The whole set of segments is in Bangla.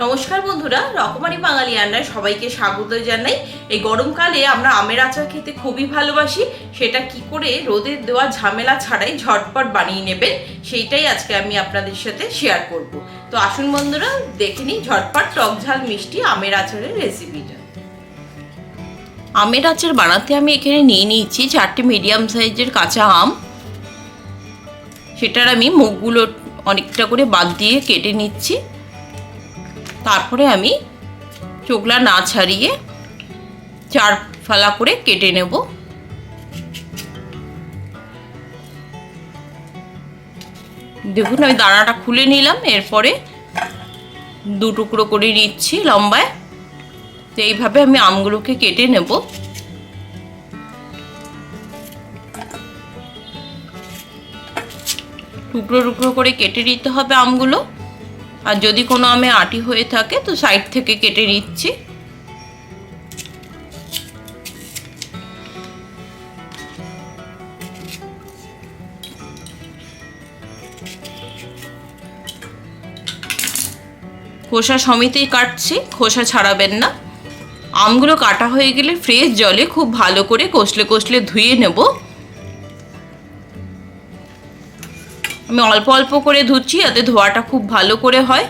নমস্কার বন্ধুরা, রকমারি বাঙালি রান্নায় সবাইকে স্বাগত জানাই। এই গরমকালে আমরা আমের আচার খেতে খুবই ভালোবাসি। সেটা কি করে রোদে দেওয়া ঝামেলা ছাড়াই ঝটপট বানিয়ে নেবেন, সেইটাই আজকে আমি আপনাদের সাথে শেয়ার করব। তো আসুন বন্ধুরা, দেখে নিই ঝটপট টক ঝাল মিষ্টি আমের আচারের রেসিপিটা। আমের আচার বানাতে আমি এখানে নিয়ে নিয়েছি 4টে মিডিয়াম সাইজের কাঁচা আম। সেটার আমি মুখগুলো অনেকটা করে বাদ দিয়ে কেটে নিচ্ছি। তারপরে আমি চোখলা না ছাড়িয়ে 4 ফালা করে কেটে নেব। দেখুন আমি দানাটা খুলে নিলাম, এরপরে 2 টুকরো করে নিচ্ছি লম্বায়। তো এইভাবে আমি আমগুলোকে কেটে নেব। টুকরো টুকরো করে কেটে নিতে হবে আমগুলো। আর যদি কোনো আমে আটি হয়ে থাকে তো সাইড থেকে কেটে নিচ্ছি। খোসা সমেতই কাটছি, খোসা ছাড়াবেন না। আমগুলো কাটা হয়ে গেলে ফ্রেশ জলে খুব ভালো করে কষলে কষলে ধুয়ে নেব। আমি অল্প অল্প করে ধুচ্ছি যাতে ধোয়াটা খুব ভালো করে হয়।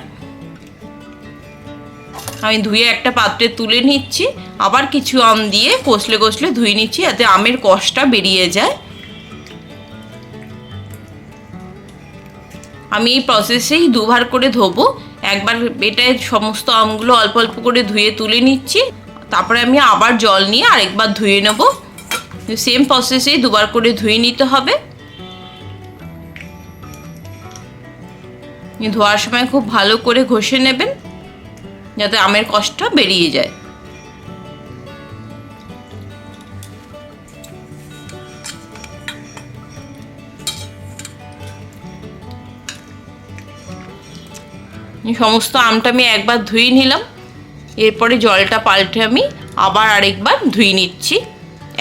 আমি ধুয়ে একটা পাত্রে তুলে নিচ্ছি, আবার কিছু আম দিয়ে কষলে কষলে ধুয়ে নিচ্ছি যাতে আমের কষটা বেরিয়ে যায়। আমি এই প্রসেসেই 2 বার করে ধোবো। একবার এটা সমস্ত আমগুলো অল্প অল্প করে ধুয়ে তুলে নিচ্ছি, তারপরে আমি আবার জল নিয়ে আরেকবার ধুয়ে নেব। সেম প্রসেসেই 2 বার করে ধুয়ে নিতে হবে। ধোয়ার সময় খুব ভালো করে ঘষে নেবেন যাতে আমের কষটা বেরিয়ে যায়। সমস্ত আমটা আমি একবার ধুয়ে নিলাম, এরপরে জলটা পাল্টে আমি আবার আরেকবার ধুয়ে নিচ্ছি।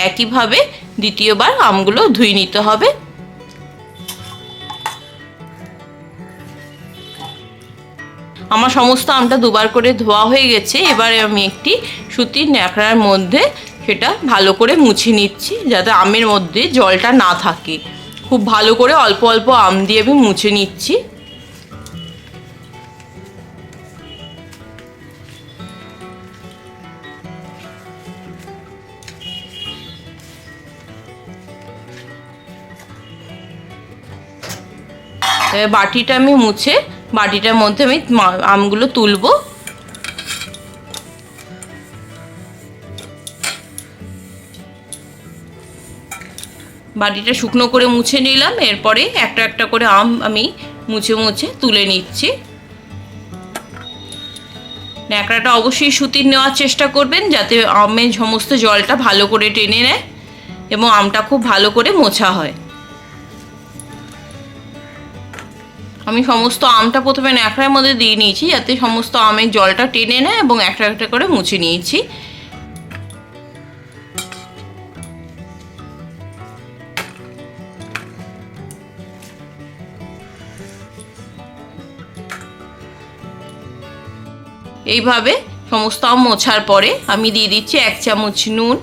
একইভাবে দ্বিতীয়বার আমগুলো ধুয়ে নিতে হবে। আমার সমস্ত আমটা 2 বার করে ধোয়া হয়ে গেছে। এবারে আমি একটি সুতির ন্যাকড়ার মধ্যে সেটা ভালো করে মুছে নিচ্ছি যাতে আমের মধ্যে জলটা না থাকে। খুব ভালো করে অল্প অল্প আম দিয়ে আমি মুছে নিচ্ছি। বাটিটা আমি মুছে বাটিটার মধ্যে আমি আমগুলো তুলব। বাটিটা শুকনো করে মুছে নিলাম, এরপরে একটা একটা করে আম আমি মুছে মুছে তুলে নিচ্ছি। ন্যাকড়াটা অবশ্যই সুতির নেওয়ার চেষ্টা করবেন যাতে আমের সমস্ত জলটা ভালো করে টেনে নেয় এবং আমটা খুব ভালো করে মোছা হয়। আমি সমস্ত আমটা প্রথমে ন্যাকড়ার মধ্যে দিয়ে নিয়েছি যাতে সমস্ত আমের জলটা টেনে নেয় এবং একটা একটা করে মুছে নিয়েছি। এইভাবে সমস্ত আম মোছার পরে আমি দিয়ে দিচ্ছি 1 চামচ নুন,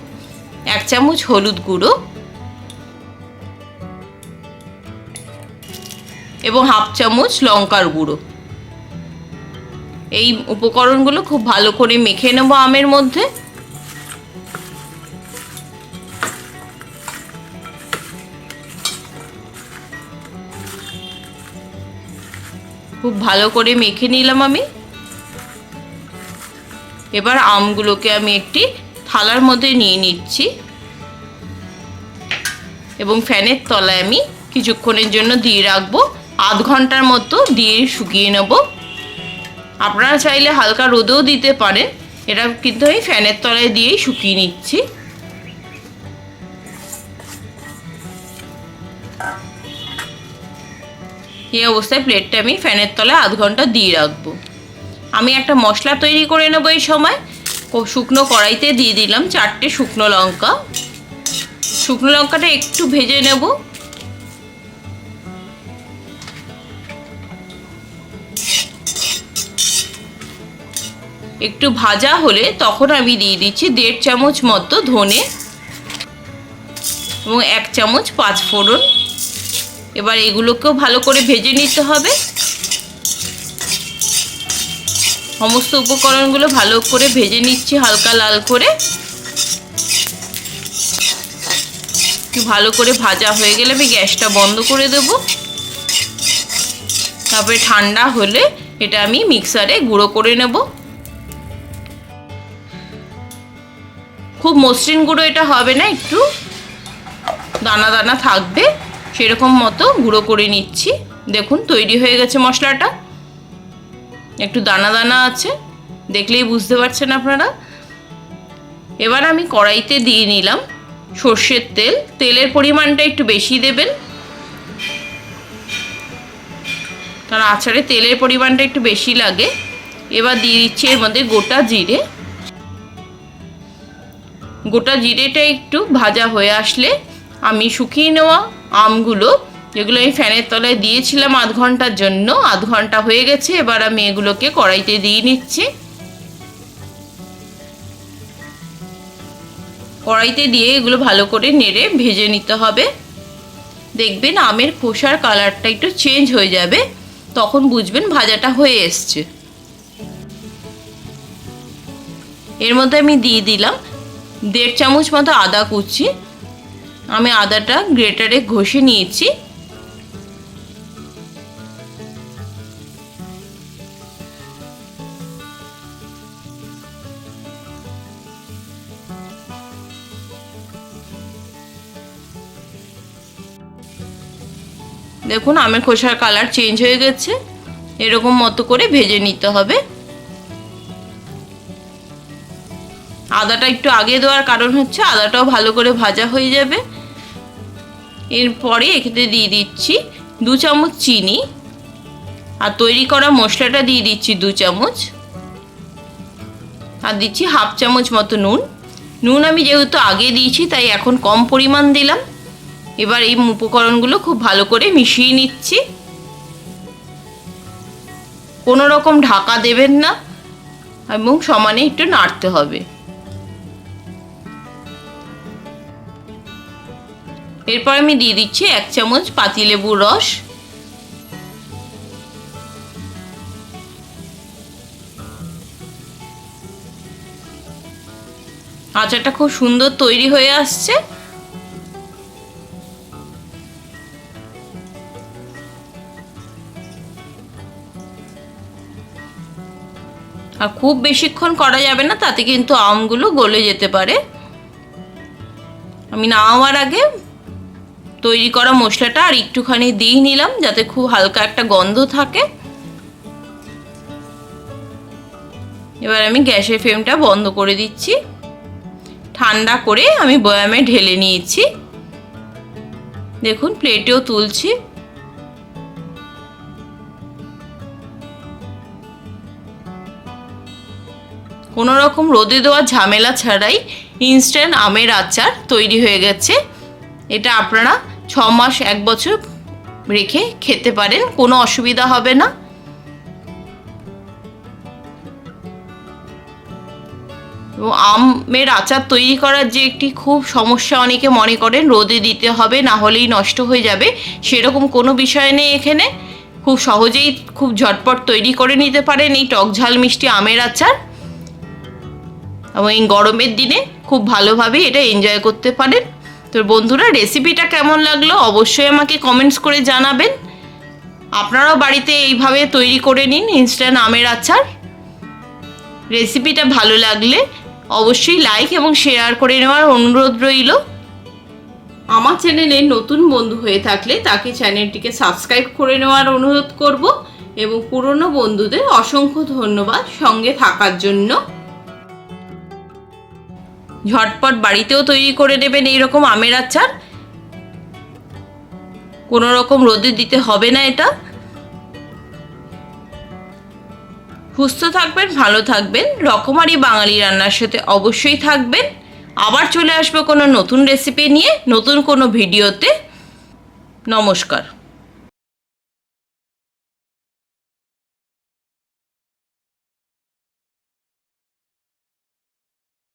1 চামচ হলুদ গুঁড়ো এবং 1/2 চামচ লঙ্কার গুঁড়ো। এই উপকরণগুলো খুব ভালো করে মেখে নেব আমের মধ্যে। খুব ভালো করে মেখে নিলাম আমি। এবার আমগুলোকে আমি একটি থালার মধ্যে নিয়ে নিচ্ছি এবং ফ্যানের তলায় আমি কিছুক্ষণের জন্য দিয়ে রাখবো। 1/2 ঘন্টার মতো দিয়ে শুকিয়ে নেব। আপনারা চাইলে হালকা রোদেও দিতে পারেন, এটা কিন্তু আমি ফ্যানের তলায় দিয়েই শুকিয়ে নিচ্ছি। এই অবস্থায় প্লেটটা আমি ফ্যানের তলায় 1/2 ঘন্টা দিয়ে রাখবো। আমি একটা মশলা তৈরি করে নেব। এই সময় শুকনো কড়াইতে দিয়ে দিলাম 4টে শুকনো লঙ্কা। শুকনো লঙ্কাটা একটু ভেজে নেব। একটু ভাজা হলে তখন আমি দিয়ে দিচ্ছি 1.5 চামচ মতো ধনে এবং 1 চামচ পাঁচ ফোড়ন। এবার এগুলোকেও ভালো করে ভেজে নিতে হবে। সমস্ত উপকরণগুলো ভালো করে ভেজে নিচ্ছি হালকা লাল করে। একটু ভালো করে ভাজা হয়ে গেলে আমি গ্যাসটা বন্ধ করে দেব। তারপরে ঠান্ডা হলে এটা আমি মিক্সারে গুঁড়ো করে নেব। খুব মসৃণ গুঁড়ো এটা হবে না, একটু দানা দানা থাকবে, সেরকম মতো গুঁড়ো করে নিচ্ছি। দেখুন তৈরি হয়ে গেছে মশলাটা। একটু দানা দানা আছে, দেখলেই বুঝতে পারছেন আপনারা। এবার আমি কড়াইতে দিয়ে নিলাম সর্ষের তেল। তেলের পরিমাণটা একটু বেশি দেবেন, কারণ আচারে তেলের পরিমাণটা একটু বেশি লাগে। এবার দিয়ে দিচ্ছি এর মধ্যে গোটা জিরে। গোটা জিরেটা একটু ভাজা হয়ে আসলে আমি শুকিয়ে নেওয়া আমগুলো, যেগুলো আমি ফ্যানের তলায় দিয়েছিলাম আধ ঘন্টার জন্য, আধ ঘন্টা হয়ে গেছে। এবার আমি এগুলোকে কড়াইতে দিয়ে নিচ্ছি। কড়াইতে দিয়ে এগুলো ভালো করে নেড়ে ভেজে নিতে হবে। দেখবেন আমের খোসার কালারটা একটু চেঞ্জ হয়ে যাবে, তখন বুঝবেন ভাজাটা হয়ে এসছে। এর মধ্যে আমি দিয়ে দিলাম 1.5 চামচ মতো আদা কুচি। আমি আদাটা গ্রেটারে ঘষে নিয়েছি। দেখুন আমের খোসার কালার চেঞ্জ হয়ে গেছে, এরকম মতো করে ভেজে নিতে হবে। আদাটা একটু আগে দেওয়ার কারণ হচ্ছে আদাটাও ভালো করে ভাজা হয়ে যাবে। এরপরে এখানে দিয়ে দিচ্ছি 2 চামচ চিনি, আর তৈরি করা মশলাটা দিয়ে দিচ্ছি 2 চামচ, আর দিচ্ছি 1/2 চামচ মতো নুন। নুন আমি যেহেতু আগে দিয়েছি তাই এখন কম পরিমাণ দিলাম। এবার এই উপকরণগুলো খুব ভালো করে মিশিয়ে নিচ্ছি। কোনো রকম ঢাকা দেবেন না এবং সমানে একটু নাড়তে হবে। এরপর আমি দিয়ে দিচ্ছি 1 চামচ পাতিলেবুর রস। আচারটা খুব সুন্দর তৈরি হয়ে আসছে। আর খুব বেশিক্ষণ করা যাবে না, তাতে কিন্তু আমগুলো গলে যেতে পারে। আমি নামাবার আগে তৈরি করা মশলাটা আর একটুখানি দিয়ে নিলাম, যাতে খুব হালকা একটা গন্ধ থাকে। এবার আমি গ্যাসের ফ্লেমটা বন্ধ করে দিচ্ছি। ঠান্ডা করে আমি বয়ামে ঢেলে নিয়েছি। দেখুন প্লেটেও তুলছি। কোনো রকম রোদে দেওয়া ঝামেলা ছাড়াই ইনস্ট্যান্ট আমের আচার তৈরি হয়ে গেছে। এটা আপনারা 6 মাস 1 বছর রেখে খেতে পারেন, কোনো অসুবিধা হবে না। এবং আমের আচার তৈরি করার যে একটি খুব সমস্যা, অনেকে মনে করেন রোদে দিতে হবে না হলেই নষ্ট হয়ে যাবে, সেরকম কোনো বিষয় নেই। এখানে খুব সহজেই খুব ঝটপট তৈরি করে নিতে পারেন এই টক ঝাল মিষ্টি আমের আচার, এবং এই গরমের দিনে খুব ভালোভাবে এটা এনজয় করতে পারেন। তো বন্ধুরা, রেসিপিটা কেমন লাগলো অবশ্যই আমাকে কমেন্টস করে জানাবেন। আপনারাও বাড়িতে এইভাবে তৈরি করে নিন ইনস্ট্যান্ট আমের আচার। রেসিপিটা ভালো লাগলে অবশ্যই লাইক এবং শেয়ার করে নেওয়ার অনুরোধ রইল। আমার চ্যানেলে নতুন বন্ধু হয়ে থাকলে তাকে চ্যানেলটিকে সাবস্ক্রাইব করে নেওয়ার অনুরোধ করব, এবং পুরনো বন্ধুদের অসংখ্য ধন্যবাদ সঙ্গে থাকার জন্য। ঝটপট বাড়িতেও তৈরি করে নেবেন এইরকম আমের আচার, কোনো রকম রোদে দিতে হবে না এটা। সুস্থ থাকবেন, ভালো থাকবেন, রকমারি বাঙালি রান্নার সাথে অবশ্যই থাকবেন। আবার চলে আসবো কোনো নতুন রেসিপি নিয়ে, নতুন কোনো ভিডিওতে। নমস্কার।